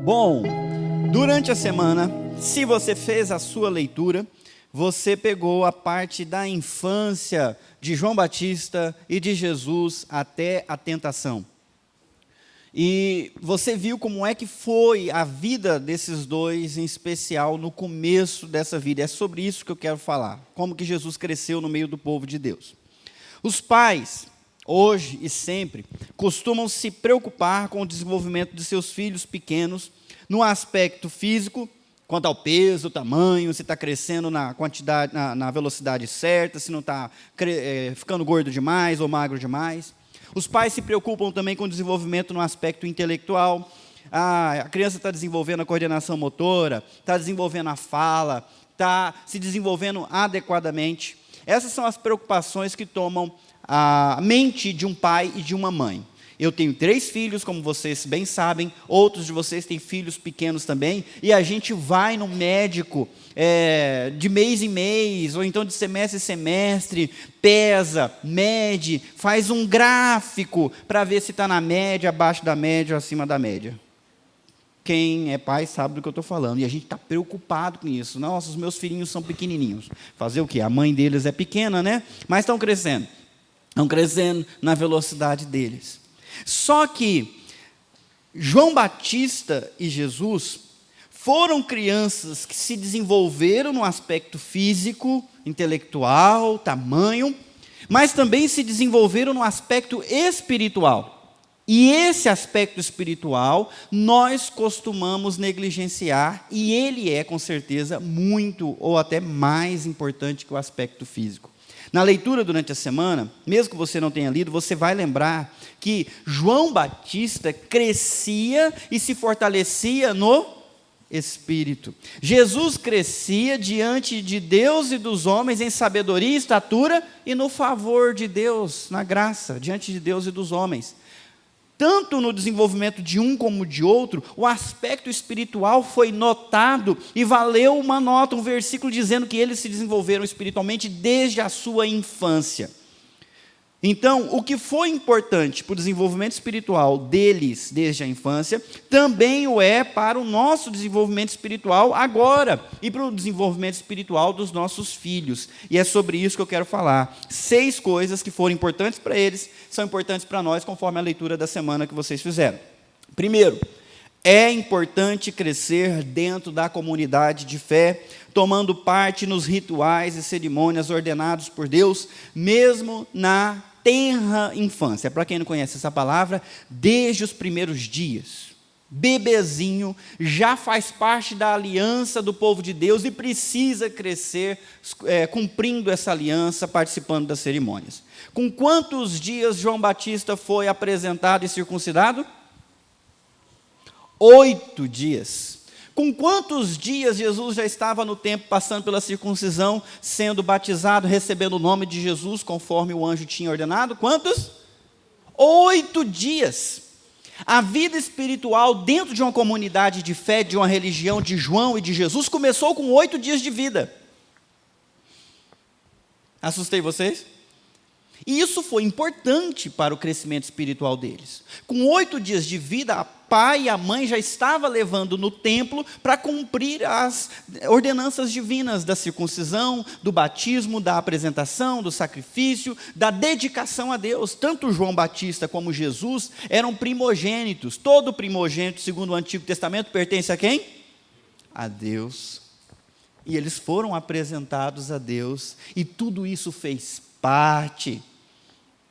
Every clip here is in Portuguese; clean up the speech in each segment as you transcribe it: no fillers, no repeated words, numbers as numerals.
Bom, durante a semana, se você fez a sua leitura, você pegou a parte da infância de João Batista e de Jesus até a tentação. E você viu como é que foi a vida desses dois, em especial no começo dessa vida. É sobre isso que eu quero falar, como que Jesus cresceu no meio do povo de Deus. Os pais, hoje e sempre, costumam se preocupar com o desenvolvimento de seus filhos pequenos, no aspecto físico, quanto ao peso, tamanho, se está crescendo na quantidade, na velocidade certa, se não está ficando gordo demais ou magro demais. Os pais se preocupam também com o desenvolvimento no aspecto intelectual. A criança está desenvolvendo a coordenação motora, está desenvolvendo a fala, está se desenvolvendo adequadamente. Essas são as preocupações que tomam a mente de um pai e de uma mãe. Eu tenho 3 filhos, como vocês bem sabem, outros de vocês têm filhos pequenos também, e a gente vai no médico de mês em mês, ou então de semestre em semestre, pesa, mede, faz um gráfico para ver se está na média, abaixo da média ou acima da média. Quem é pai sabe do que eu estou falando, e a gente está preocupado com isso. Nossa, os meus filhinhos são pequenininhos. Fazer o quê? A mãe deles é pequena, né? Mas estão crescendo na velocidade deles. Só que João Batista e Jesus foram crianças que se desenvolveram no aspecto físico, intelectual, tamanho, mas também se desenvolveram no aspecto espiritual. E esse aspecto espiritual nós costumamos negligenciar, e ele é com certeza muito ou até mais importante que o aspecto físico. Na leitura durante a semana, mesmo que você não tenha lido, você vai lembrar que João Batista crescia e se fortalecia no Espírito. Jesus crescia diante de Deus e dos homens em sabedoria, estatura e no favor de Deus, na graça, diante de Deus e dos homens. Tanto no desenvolvimento de um como de outro, o aspecto espiritual foi notado e valeu uma nota, um versículo dizendo que eles se desenvolveram espiritualmente desde a sua infância. Então, o que foi importante para o desenvolvimento espiritual deles desde a infância, também o é para o nosso desenvolvimento espiritual agora, e para o desenvolvimento espiritual dos nossos filhos. E é sobre isso que eu quero falar. 6 coisas que foram importantes para eles, são importantes para nós, conforme a leitura da semana que vocês fizeram. Primeiro, é importante crescer dentro da comunidade de fé, tomando parte nos rituais e cerimônias ordenados por Deus, mesmo na tenra infância. Para quem não conhece essa palavra, desde os primeiros dias, bebezinho já faz parte da aliança do povo de Deus e precisa crescer cumprindo essa aliança, participando das cerimônias. Com quantos dias João Batista foi apresentado e circuncidado? 8 dias. Com quantos dias Jesus já estava no templo, passando pela circuncisão, sendo batizado, recebendo o nome de Jesus, conforme o anjo tinha ordenado? Quantos? 8 dias. A vida espiritual dentro de uma comunidade de fé, de uma religião de João e de Jesus, começou com 8 dias de vida. Assustei vocês? E isso foi importante para o crescimento espiritual deles. Com 8 dias de vida, a pai e a mãe já estavam levando no templo para cumprir as ordenanças divinas da circuncisão, do batismo, da apresentação, do sacrifício, da dedicação a Deus. Tanto João Batista como Jesus eram primogênitos. Todo primogênito, segundo o Antigo Testamento, pertence a quem? A Deus. E eles foram apresentados a Deus, e tudo isso fez parte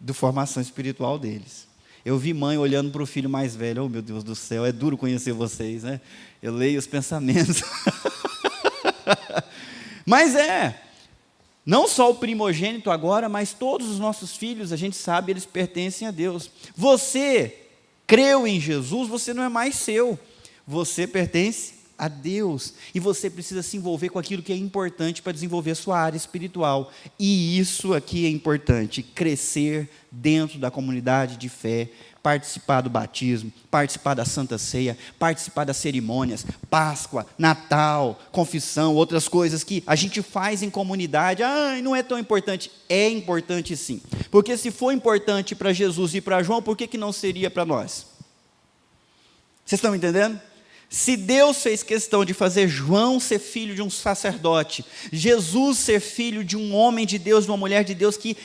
da formação espiritual deles. Eu vi mãe olhando para o filho mais velho. Oh, meu Deus do céu, é duro conhecer vocês, né? Eu leio os pensamentos. Mas não só o primogênito agora, mas todos os nossos filhos, a gente sabe, eles pertencem a Deus. Você creu em Jesus, você não é mais seu. Você pertence a Deus, e você precisa se envolver com aquilo que é importante para desenvolver a sua área espiritual, e isso aqui é importante, crescer dentro da comunidade de fé, participar do batismo, participar da Santa Ceia, participar das cerimônias, Páscoa, Natal, confissão, outras coisas que a gente faz em comunidade. Não é tão importante. É importante sim, porque se for importante para Jesus e para João, por que não seria para nós? Vocês estão entendendo? Se Deus fez questão de fazer João ser filho de um sacerdote, Jesus ser filho de um homem de Deus, de uma mulher de Deus que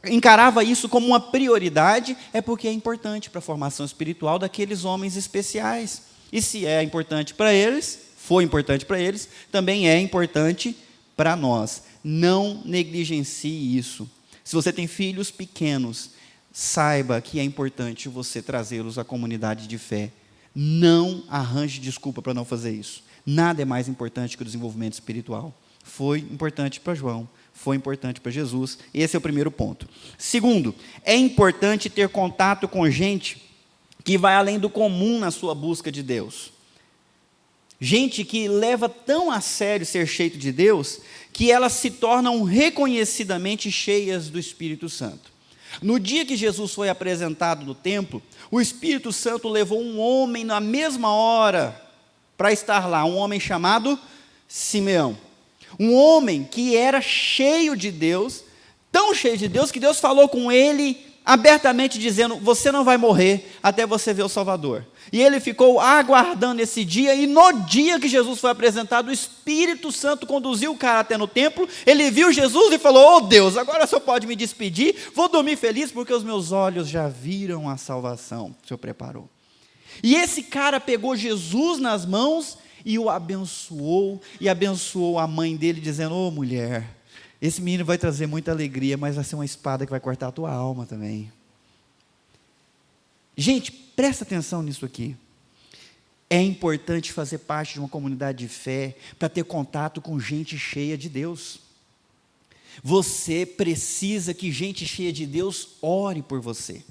encarava isso como uma prioridade, é porque é importante para a formação espiritual daqueles homens especiais. E se é importante para eles, foi importante para eles, também é importante para nós. Não negligencie isso. Se você tem filhos pequenos, saiba que é importante você trazê-los à comunidade de fé. Não arranje desculpa para não fazer isso. Nada é mais importante que o desenvolvimento espiritual. Foi importante para João, foi importante para Jesus. Esse é o primeiro ponto. Segundo, é importante ter contato com gente que vai além do comum na sua busca de Deus. Gente que leva tão a sério ser cheio de Deus, que elas se tornam reconhecidamente cheias do Espírito Santo. No dia que Jesus foi apresentado no templo, o Espírito Santo levou um homem na mesma hora para estar lá, um homem chamado Simeão. Um homem que era cheio de Deus, tão cheio de Deus, que Deus falou com ele abertamente dizendo: você não vai morrer até você ver o Salvador. E ele ficou aguardando esse dia, e no dia que Jesus foi apresentado, o Espírito Santo conduziu o cara até no templo, ele viu Jesus e falou: oh Deus, agora o Senhor pode me despedir, vou dormir feliz, porque os meus olhos já viram a salvação que o Senhor preparou. E esse cara pegou Jesus nas mãos e o abençoou, e abençoou a mãe dele, dizendo: oh mulher, esse menino vai trazer muita alegria, mas vai ser uma espada que vai cortar a tua alma também. Gente, presta atenção nisso aqui. É importante fazer parte de uma comunidade de fé para ter contato com gente cheia de Deus. Você precisa que gente cheia de Deus ore por você.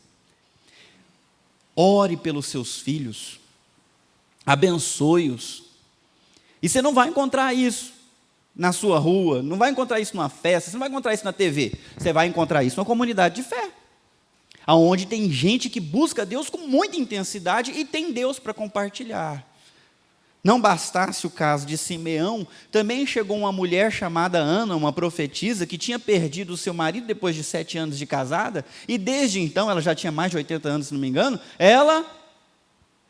Ore pelos seus filhos. Abençoe-os. E você não vai encontrar isso na sua rua, não vai encontrar isso numa festa, você não vai encontrar isso na TV. Você vai encontrar isso numa comunidade de fé, onde tem gente que busca Deus com muita intensidade e tem Deus para compartilhar. Não bastasse o caso de Simeão, também chegou uma mulher chamada Ana, uma profetisa, que tinha perdido o seu marido depois de 7 anos de casada, e desde então, ela já tinha mais de 80 anos, se não me engano, ela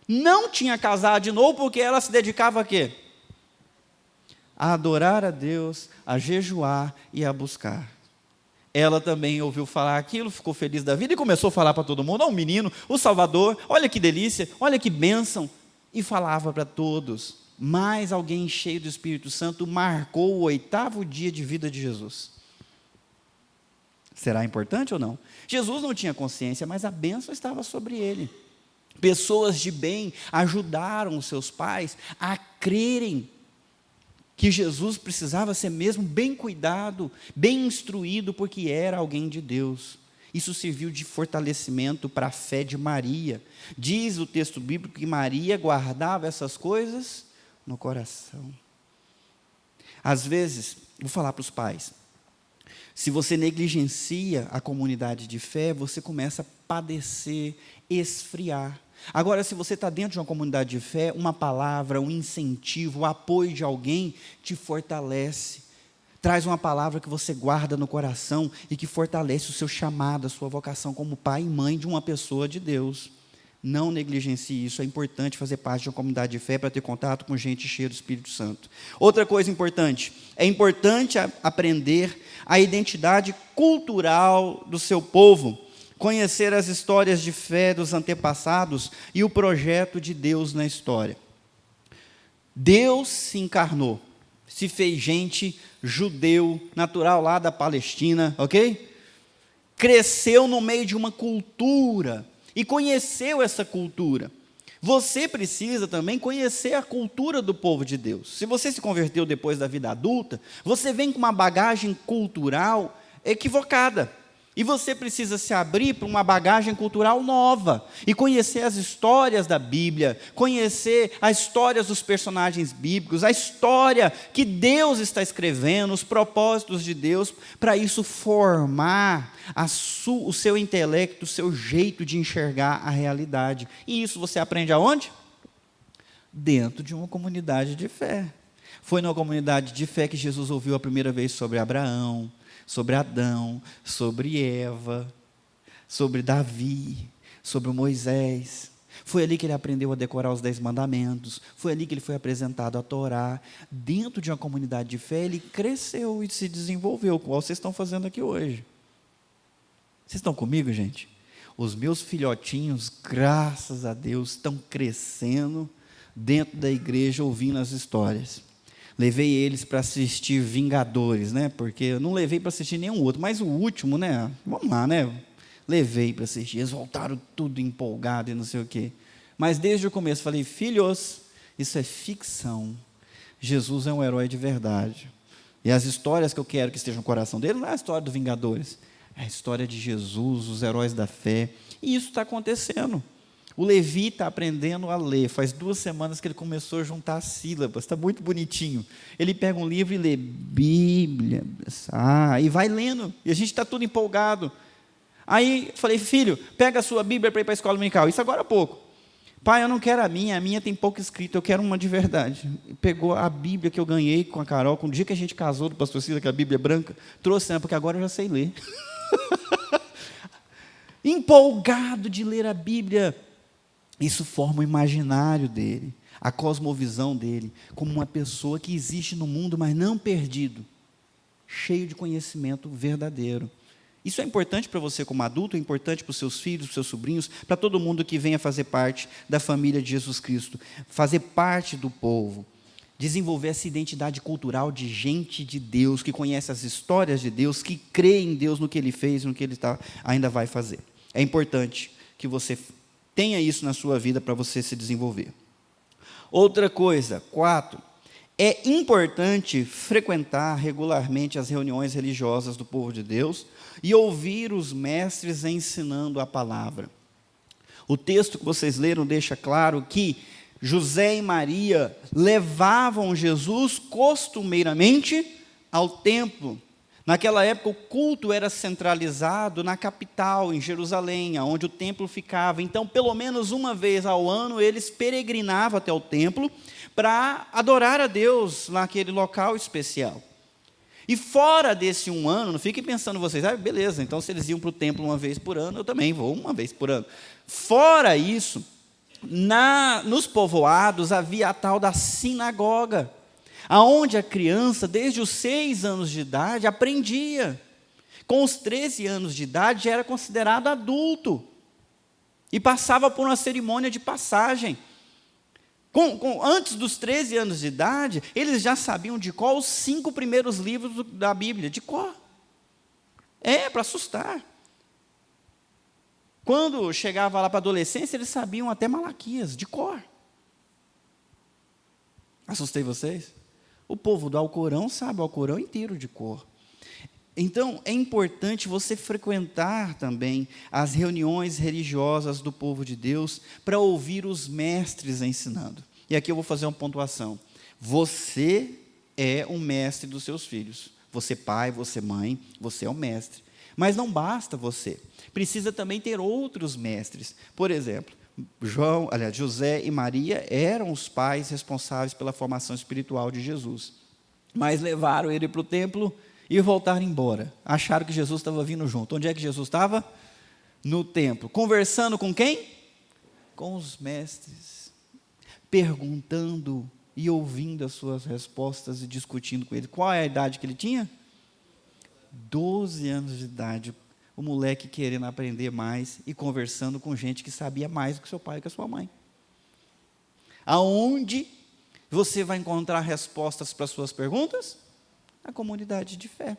não tinha casado de novo, porque ela se dedicava a quê? A adorar a Deus, a jejuar e a buscar. Ela também ouviu falar aquilo, ficou feliz da vida e começou a falar para todo mundo: ó, um menino, o Salvador, olha que delícia, olha que bênção. E falava para todos. Mas alguém cheio do Espírito Santo marcou o 8º dia de vida de Jesus. Será importante ou não? Jesus não tinha consciência, mas a bênção estava sobre ele. Pessoas de bem ajudaram os seus pais a crerem que Jesus precisava ser mesmo bem cuidado, bem instruído, porque era alguém de Deus. Isso serviu de fortalecimento para a fé de Maria. Diz o texto bíblico que Maria guardava essas coisas no coração. Às vezes, vou falar para os pais, se você negligencia a comunidade de fé, você começa a padecer, esfriar. Agora, se você está dentro de uma comunidade de fé, uma palavra, um incentivo, o apoio de alguém te fortalece. Traz uma palavra que você guarda no coração e que fortalece o seu chamado, a sua vocação como pai e mãe de uma pessoa de Deus. Não negligencie isso, é importante fazer parte de uma comunidade de fé para ter contato com gente cheia do Espírito Santo. Outra coisa importante, é importante aprender a identidade cultural do seu povo, conhecer as histórias de fé dos antepassados e o projeto de Deus na história. Deus se encarnou, se fez gente, judeu, natural lá da Palestina, ok? Cresceu no meio de uma cultura e conheceu essa cultura. Você precisa também conhecer a cultura do povo de Deus. Se você se converteu depois da vida adulta, você vem com uma bagagem cultural equivocada. E você precisa se abrir para uma bagagem cultural nova e conhecer as histórias da Bíblia, conhecer as histórias dos personagens bíblicos, a história que Deus está escrevendo, os propósitos de Deus, para isso formar o seu intelecto, o seu jeito de enxergar a realidade. E isso você aprende aonde? Dentro de uma comunidade de fé. Foi numa comunidade de fé que Jesus ouviu a primeira vez sobre Abraão, sobre Adão, sobre Eva, sobre Davi, sobre Moisés. Foi ali que ele aprendeu a decorar os 10 mandamentos, foi ali que ele foi apresentado a Torá. Dentro de uma comunidade de fé, ele cresceu e se desenvolveu, como vocês estão fazendo aqui hoje. Vocês estão comigo, gente? Os meus filhotinhos, graças a Deus, estão crescendo dentro da igreja, ouvindo as histórias. Levei eles para assistir Vingadores, né? Porque eu não levei para assistir nenhum outro, mas o último, né? Vamos lá, né? Levei para assistir, eles voltaram tudo empolgado e não sei o quê. Mas desde o começo falei, filhos, isso é ficção. Jesus é um herói de verdade. E as histórias que eu quero que estejam no coração dele não é a história dos Vingadores, é a história de Jesus, os heróis da fé. E isso está acontecendo. O Levi está aprendendo a ler. Faz 2 semanas que ele começou a juntar as sílabas. Está muito bonitinho. Ele pega um livro e lê Bíblia. E vai lendo. E a gente está tudo empolgado. Aí falei, filho, pega a sua Bíblia para ir para a escola dominical. Isso agora há pouco. Pai, eu não quero a minha tem pouco escrito, eu quero uma de verdade. Pegou a Bíblia que eu ganhei com a Carol, com o dia que a gente casou do pastor Cida, que a Bíblia é branca, trouxe, porque agora eu já sei ler. Empolgado de ler a Bíblia. Isso forma o imaginário dele, a cosmovisão dele, como uma pessoa que existe no mundo, mas não perdido, cheio de conhecimento verdadeiro. Isso é importante para você como adulto, é importante para os seus filhos, para os seus sobrinhos, para todo mundo que venha fazer parte da família de Jesus Cristo, fazer parte do povo, desenvolver essa identidade cultural de gente de Deus, que conhece as histórias de Deus, que crê em Deus no que Ele fez, no que Ele ainda vai fazer. É importante que você tenha isso na sua vida para você se desenvolver. Outra coisa, 4, é importante frequentar regularmente as reuniões religiosas do povo de Deus e ouvir os mestres ensinando a palavra. O texto que vocês leram deixa claro que José e Maria levavam Jesus costumeiramente ao templo. Naquela época, o culto era centralizado na capital, em Jerusalém, onde o templo ficava. Então, pelo menos uma vez ao ano, eles peregrinavam até o templo para adorar a Deus naquele local especial. E fora desse um ano, não fiquem pensando vocês, beleza, então se eles iam para o templo uma vez por ano, eu também vou uma vez por ano. Fora isso, nos povoados havia a tal da sinagoga, aonde a criança, desde os 6 anos de idade, aprendia. Com os 13 anos de idade, já era considerado adulto. E passava por uma cerimônia de passagem. Antes dos 13 anos de idade, eles já sabiam de cor os 5 primeiros livros da Bíblia, de cor. Para assustar. Quando chegava lá para a adolescência, eles sabiam até Malaquias, de cor. Assustei vocês? O povo do Alcorão sabe o Alcorão inteiro de cor. Então, é importante você frequentar também as reuniões religiosas do povo de Deus para ouvir os mestres ensinando. E aqui eu vou fazer uma pontuação. Você é um mestre dos seus filhos. Você pai, você mãe, você é o mestre. Mas não basta você. Precisa também ter outros mestres. Por exemplo, José e Maria eram os pais responsáveis pela formação espiritual de Jesus. Mas levaram ele para o templo e voltaram embora. Acharam que Jesus estava vindo junto. Onde é que Jesus estava? No templo. Conversando com quem? Com os mestres. Perguntando e ouvindo as suas respostas e discutindo com ele. Qual é a idade que ele tinha? 12 anos de idade. O moleque querendo aprender mais e conversando com gente que sabia mais do que seu pai e que a sua mãe. Aonde você vai encontrar respostas para as suas perguntas? Na comunidade de fé.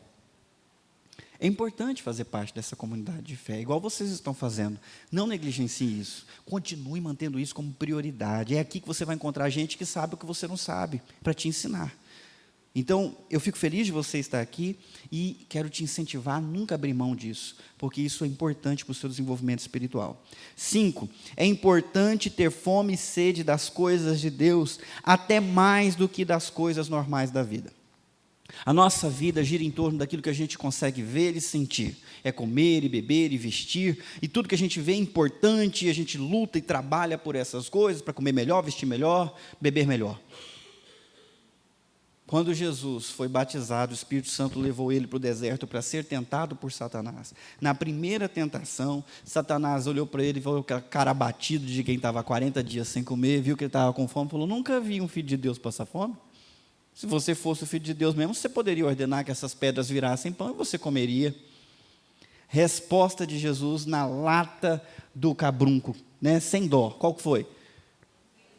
É importante fazer parte dessa comunidade de fé, igual vocês estão fazendo. Não negligencie isso. Continue mantendo isso como prioridade. É aqui que você vai encontrar gente que sabe o que você não sabe, para te ensinar. Então, eu fico feliz de você estar aqui e quero te incentivar a nunca abrir mão disso, porque isso é importante para o seu desenvolvimento espiritual. 5, é importante ter fome e sede das coisas de Deus, até mais do que das coisas normais da vida. A nossa vida gira em torno daquilo que a gente consegue ver e sentir. É comer e beber e vestir, e tudo que a gente vê é importante, e a gente luta e trabalha por essas coisas, para comer melhor, vestir melhor, beber melhor. Quando Jesus foi batizado, o Espírito Santo levou ele para o deserto para ser tentado por Satanás. Na primeira tentação, Satanás olhou para ele e falou, cara abatido de quem estava 40 dias sem comer, viu que ele estava com fome, falou, nunca vi um filho de Deus passar fome. Se você fosse o filho de Deus mesmo, você poderia ordenar que essas pedras virassem pão e você comeria. Resposta de Jesus na lata do cabrunco, né? Sem dó. Qual que foi?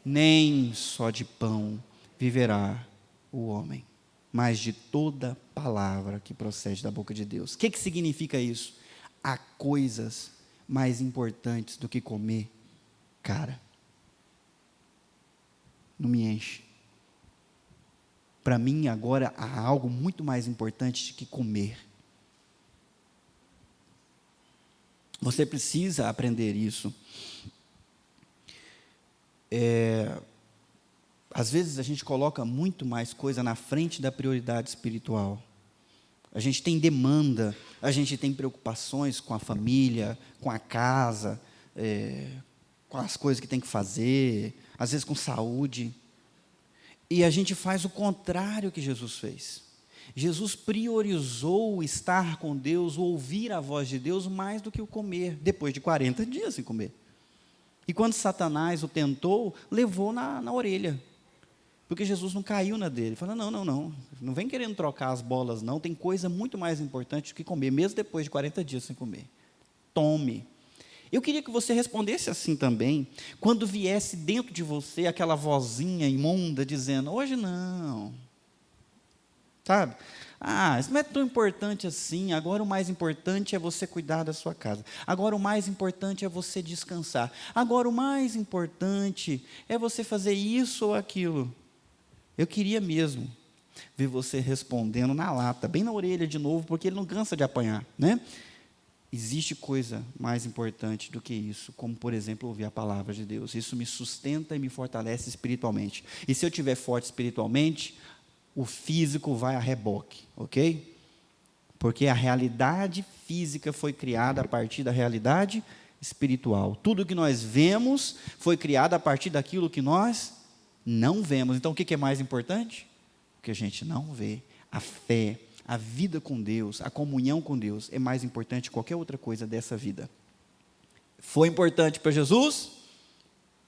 Nem só de pão viverá o homem, mas de toda palavra que procede da boca de Deus. O que significa isso? Há coisas mais importantes do que comer, cara. Não me enche. Para mim, agora, há algo muito mais importante do que comer. Você precisa aprender isso. Às vezes a gente coloca muito mais coisa na frente da prioridade espiritual. A gente tem demanda, a gente tem preocupações com a família, com a casa, com as coisas que tem que fazer, às vezes com saúde. E a gente faz o contrário que Jesus fez. Jesus priorizou estar com Deus, ouvir a voz de Deus, mais do que o comer, depois de 40 dias sem comer. E quando Satanás o tentou, levou na orelha. Porque Jesus não caiu na dele. Ele falou, não vem querendo trocar as bolas, não. Tem coisa muito mais importante do que comer, mesmo depois de 40 dias sem comer. Tome. Eu queria que você respondesse assim também, quando viesse dentro de você aquela vozinha imunda, dizendo, hoje não. Sabe? Isso não é tão importante assim, agora o mais importante é você cuidar da sua casa. Agora o mais importante é você descansar. Agora o mais importante é você fazer isso ou aquilo. Eu queria mesmo ver você respondendo na lata, bem na orelha de novo, porque ele não cansa de apanhar, né? Existe coisa mais importante do que isso, como, por exemplo, ouvir a palavra de Deus. Isso me sustenta e me fortalece espiritualmente. E se eu estiver forte espiritualmente, o físico vai a reboque, ok? Porque a realidade física foi criada a partir da realidade espiritual. Tudo que nós vemos foi criado a partir daquilo que nós não vemos. Então, o que é mais importante? O que a gente não vê. A fé, a vida com Deus, a comunhão com Deus é mais importante que qualquer outra coisa dessa vida. Foi importante para Jesus?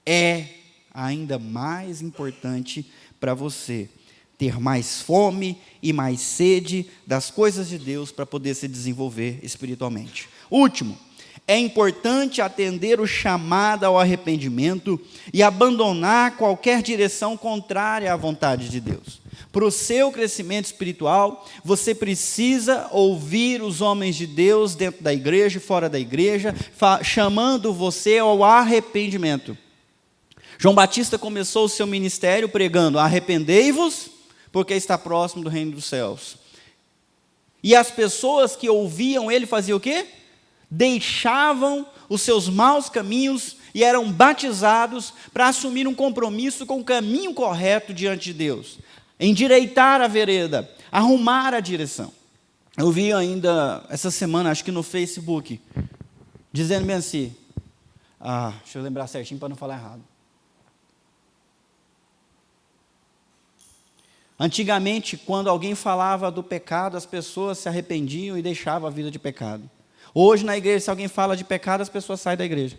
É ainda mais importante para você. Ter mais fome e mais sede das coisas de Deus para poder se desenvolver espiritualmente. Último, é importante atender o chamado ao arrependimento e abandonar qualquer direção contrária à vontade de Deus. Para o seu crescimento espiritual, você precisa ouvir os homens de Deus dentro da igreja e fora da igreja, chamando você ao arrependimento. João Batista começou o seu ministério pregando, arrependei-vos, porque está próximo do reino dos céus. E as pessoas que ouviam ele faziam o quê? Deixavam os seus maus caminhos e eram batizados para assumir um compromisso com o caminho correto diante de Deus. Endireitar a vereda, arrumar a direção. Eu vi ainda essa semana, acho que no Facebook, dizendo bem assim, deixa eu lembrar certinho para não falar errado. Antigamente, quando alguém falava do pecado, as pessoas se arrependiam e deixavam a vida de pecado. Hoje, na igreja, se alguém fala de pecado, as pessoas saem da igreja.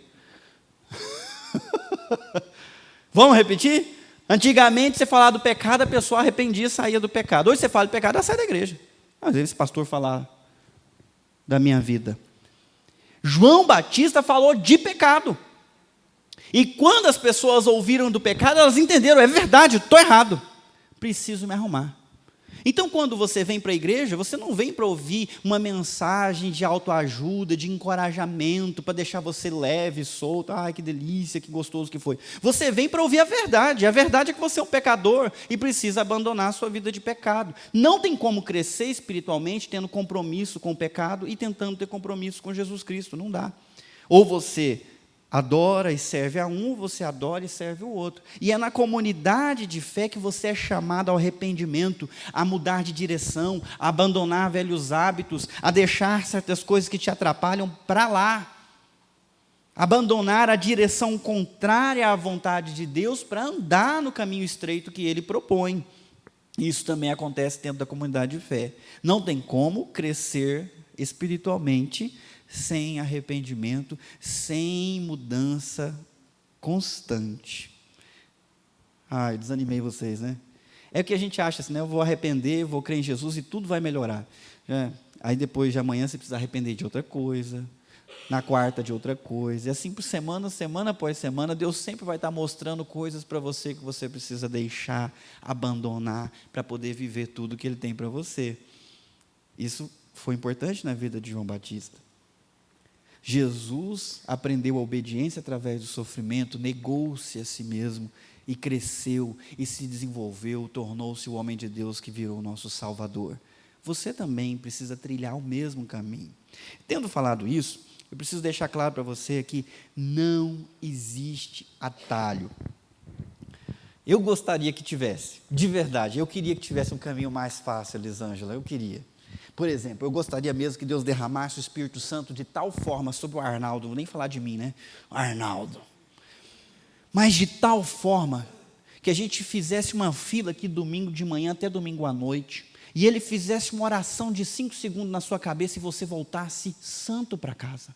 Vamos repetir? Antigamente, você falava do pecado, a pessoa arrependia e saía do pecado. Hoje, você fala de pecado, ela sai da igreja. Às vezes, pastor falar da minha vida. João Batista falou de pecado. E quando as pessoas ouviram do pecado, elas entenderam, é verdade, estou errado. Preciso me arrumar. Então, quando você vem para a igreja, você não vem para ouvir uma mensagem de autoajuda, de encorajamento, para deixar você leve, solto, que delícia, que gostoso que foi. Você vem para ouvir a verdade é que você é um pecador e precisa abandonar a sua vida de pecado. Não tem como crescer espiritualmente tendo compromisso com o pecado e tentando ter compromisso com Jesus Cristo, não dá. Ou você adora e serve a um, você adora e serve o outro. E é na comunidade de fé que você é chamado ao arrependimento, a mudar de direção, a abandonar velhos hábitos, a deixar certas coisas que te atrapalham para lá. Abandonar a direção contrária à vontade de Deus para andar no caminho estreito que Ele propõe. Isso também acontece dentro da comunidade de fé. Não tem como crescer espiritualmente sem arrependimento, sem mudança constante. Ai, desanimei vocês, né? É que a gente acha assim, né? Eu vou arrepender, vou crer em Jesus e tudo vai melhorar. Aí depois de amanhã você precisa arrepender de outra coisa, na quarta de outra coisa, e assim por semana, semana após semana, Deus sempre vai estar mostrando coisas para você que você precisa deixar, abandonar, para poder viver tudo que Ele tem para você. Isso foi importante na vida de João Batista. Jesus aprendeu a obediência através do sofrimento, negou-se a si mesmo, e cresceu, e se desenvolveu, tornou-se o homem de Deus que virou o nosso Salvador. Você também precisa trilhar o mesmo caminho. Tendo falado isso, eu preciso deixar claro para você que não existe atalho. Eu gostaria que tivesse, de verdade, eu queria que tivesse um caminho mais fácil, Elisângela, eu queria. Por exemplo, eu gostaria mesmo que Deus derramasse o Espírito Santo de tal forma sobre o Arnaldo, vou nem falar de mim, né? Arnaldo. Mas de tal forma que a gente fizesse uma fila aqui domingo de manhã até domingo à noite, e ele fizesse uma oração de 5 segundos na sua cabeça e você voltasse santo para casa.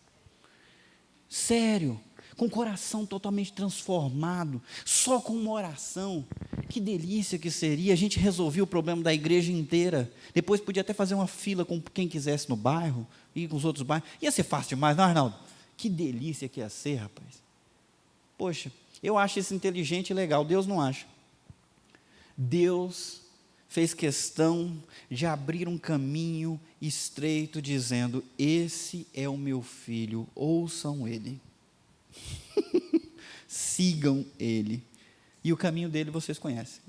Sério, com o coração totalmente transformado, só com uma oração. Que delícia que seria, a gente resolvia o problema da igreja inteira. Depois podia até fazer uma fila com quem quisesse no bairro, e com os outros bairros. Ia ser fácil demais, não, Arnaldo? Que delícia que ia ser, rapaz. Poxa, eu acho isso inteligente e legal, Deus não acha. Deus fez questão de abrir um caminho estreito, dizendo: esse é o meu filho, ouçam ele. Sigam ele. E o caminho dele vocês conhecem.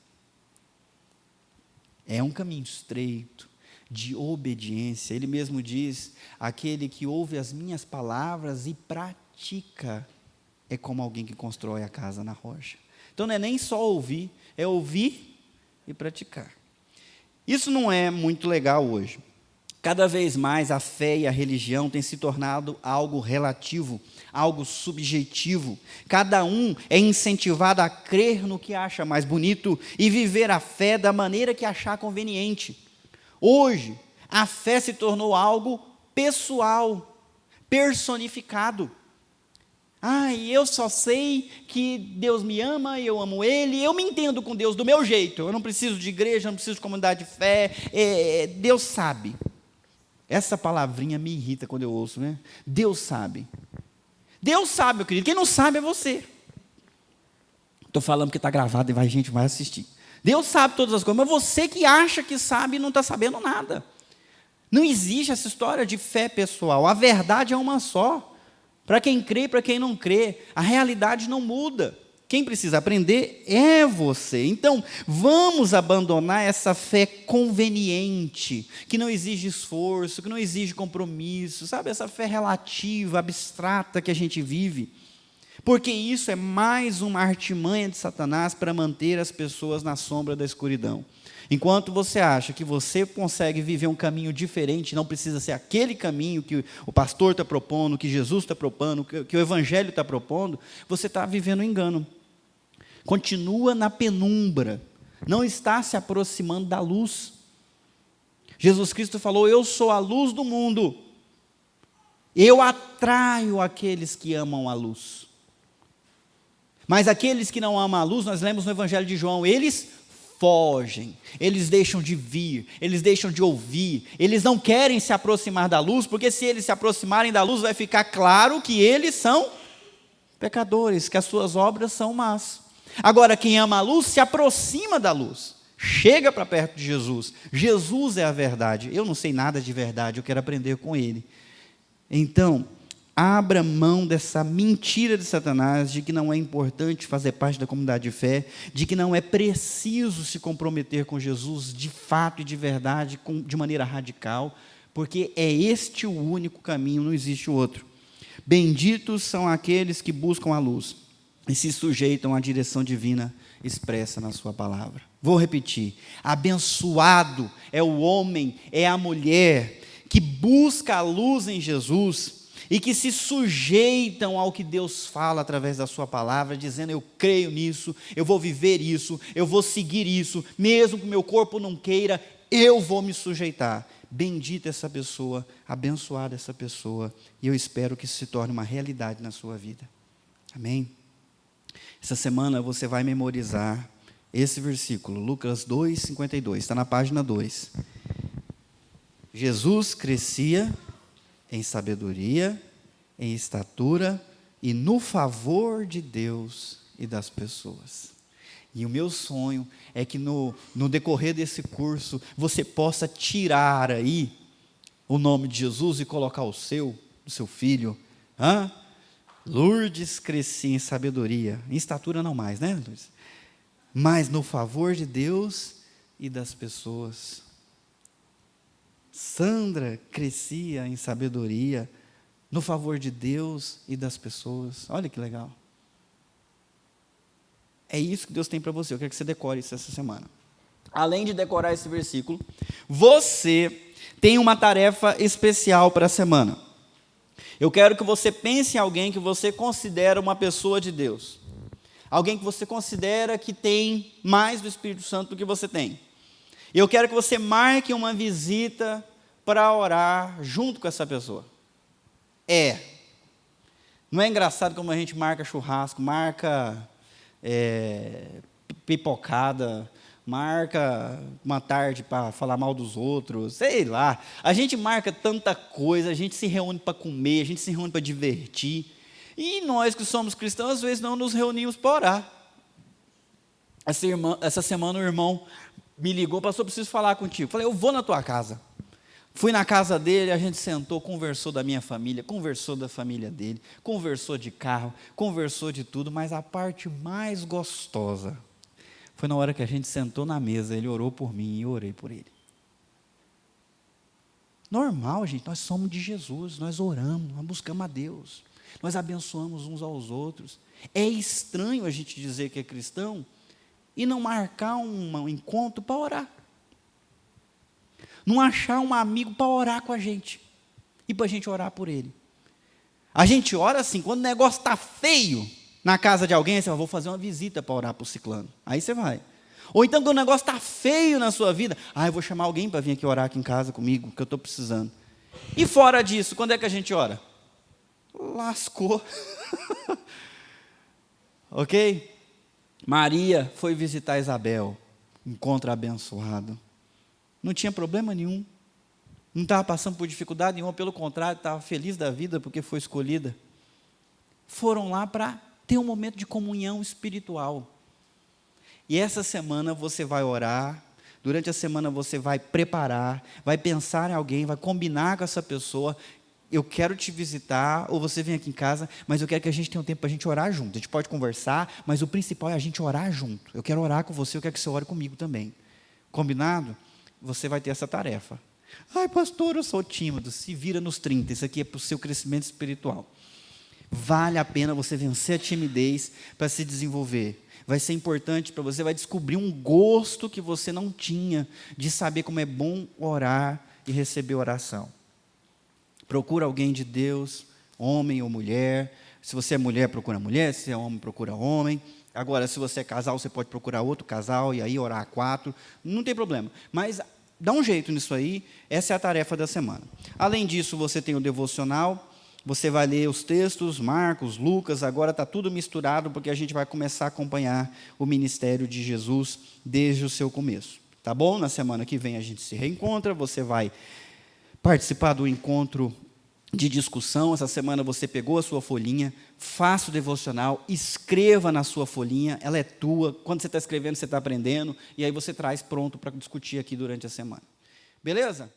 É um caminho estreito, de obediência. Ele mesmo diz: aquele que ouve as minhas palavras e pratica, é como alguém que constrói a casa na rocha. Então não é nem só ouvir, é ouvir e praticar. Isso não é muito legal hoje. Cada vez mais a fé e a religião têm se tornado algo relativo, algo subjetivo. Cada um é incentivado a crer no que acha mais bonito e viver a fé da maneira que achar conveniente. Hoje, a fé se tornou algo pessoal, personificado. Eu só sei que Deus me ama, eu amo Ele, eu me entendo com Deus do meu jeito, eu não preciso de igreja, não preciso de comunidade de fé, Deus sabe. Essa palavrinha me irrita quando eu ouço, né? Deus sabe. Deus sabe, meu querido, quem não sabe é você. Estou falando que está gravado e a gente vai assistir. Deus sabe todas as coisas, mas você que acha que sabe e não está sabendo nada. Não existe essa história de fé pessoal, a verdade é uma só. Para quem crê e para quem não crê, a realidade não muda. Quem precisa aprender é você. Então, vamos abandonar essa fé conveniente, que não exige esforço, que não exige compromisso, sabe? Essa fé relativa, abstrata que a gente vive. Porque isso é mais uma artimanha de Satanás para manter as pessoas na sombra da escuridão. Enquanto você acha que você consegue viver um caminho diferente, não precisa ser aquele caminho que o pastor está propondo, que Jesus está propondo, que o Evangelho está propondo, você está vivendo um engano. Continua na penumbra, não está se aproximando da luz. Jesus Cristo falou: eu sou a luz do mundo, eu atraio aqueles que amam a luz. Mas aqueles que não amam a luz, nós lemos no Evangelho de João, eles fogem, eles deixam de vir, eles deixam de ouvir, eles não querem se aproximar da luz, porque se eles se aproximarem da luz, vai ficar claro que eles são pecadores, que as suas obras são más. Agora, quem ama a luz, se aproxima da luz, chega para perto de Jesus. Jesus é a verdade. Eu não sei nada de verdade, eu quero aprender com Ele. Então, abra mão dessa mentira de Satanás, de que não é importante fazer parte da comunidade de fé, de que não é preciso se comprometer com Jesus de fato e de verdade, de maneira radical, porque é este o único caminho, não existe outro. Benditos são aqueles que buscam a luz e se sujeitam à direção divina expressa na sua palavra. Vou repetir: abençoado é o homem, é a mulher que busca a luz em Jesus e que se sujeitam ao que Deus fala através da sua palavra, dizendo: eu creio nisso, eu vou viver isso, eu vou seguir isso, mesmo que o meu corpo não queira, eu vou me sujeitar. Bendita essa pessoa, abençoada essa pessoa, e eu espero que isso se torne uma realidade na sua vida. Amém? Essa semana você vai memorizar esse versículo, Lucas 2:52, está na página 2. Jesus crescia em sabedoria, em estatura e no favor de Deus e das pessoas. E o meu sonho é que no decorrer desse curso você possa tirar aí o nome de Jesus e colocar o seu filho. Lourdes crescia em sabedoria, em estatura não mais, né, Lourdes? Mas no favor de Deus e das pessoas. Sandra crescia em sabedoria, no favor de Deus e das pessoas. Olha que legal. É isso que Deus tem para você. Eu quero que você decore isso essa semana. Além de decorar esse versículo, você tem uma tarefa especial para a semana. Eu quero que você pense em alguém que você considera uma pessoa de Deus. Alguém que você considera que tem mais do Espírito Santo do que você tem. Eu quero que você marque uma visita para orar junto com essa pessoa. Não é engraçado como a gente marca churrasco, marca pipocada, marca uma tarde para falar mal dos outros, sei lá. A gente marca tanta coisa, a gente se reúne para comer, a gente se reúne para divertir. E nós que somos cristãos, às vezes não nos reunimos para orar. Essa semana o irmão me ligou: pastor, preciso falar contigo. Falei: eu vou na tua casa. Fui na casa dele, a gente sentou, conversou da minha família, conversou da família dele, conversou de carro, conversou de tudo, mas a parte mais gostosa foi na hora que a gente sentou na mesa, ele orou por mim e eu orei por ele. Normal, gente, nós somos de Jesus, nós oramos, nós buscamos a Deus, nós abençoamos uns aos outros. É estranho a gente dizer que é cristão e não marcar um encontro para orar. Não achar um amigo para orar com a gente e para a gente orar por ele. A gente ora assim, quando o negócio está feio na casa de alguém, você fala: vou fazer uma visita para orar para o ciclano. Aí você vai. Ou então, quando o negócio está feio na sua vida, eu vou chamar alguém para vir aqui orar aqui em casa comigo, que eu estou precisando. E fora disso, quando é que a gente ora? Lascou. Ok? Maria foi visitar Isabel, encontro abençoado. Não tinha problema nenhum, não estava passando por dificuldade nenhuma, pelo contrário, estava feliz da vida porque foi escolhida. Foram lá para ter um momento de comunhão espiritual. E essa semana você vai orar, durante a semana você vai preparar, vai pensar em alguém, vai combinar com essa pessoa: eu quero te visitar, ou você vem aqui em casa, mas eu quero que a gente tenha um tempo para a gente orar junto. A gente pode conversar, mas o principal é a gente orar junto. Eu quero orar com você, eu quero que você ore comigo também. Combinado? Você vai ter essa tarefa. Pastor, eu sou tímido. Se vira nos 30, isso aqui é para o seu crescimento espiritual. Vale a pena você vencer a timidez para se desenvolver. Vai ser importante para você, vai descobrir um gosto que você não tinha de saber como é bom orar e receber oração. Procura alguém de Deus, homem ou mulher. Se você é mulher, procura mulher. Se é homem, procura homem. Agora, se você é casal, você pode procurar outro casal e aí orar a 4. Não tem problema. Mas dá um jeito nisso aí. Essa é a tarefa da semana. Além disso, você tem o devocional. Você vai ler os textos, Marcos, Lucas. Agora está tudo misturado, porque a gente vai começar a acompanhar o ministério de Jesus desde o seu começo. Tá bom? Na semana que vem a gente se reencontra. Você vai participar do encontro de discussão. Essa semana você pegou a sua folhinha, faça o devocional, escreva na sua folhinha, ela é tua. Quando você está escrevendo, você está aprendendo, e aí você traz pronto para discutir aqui durante a semana. Beleza?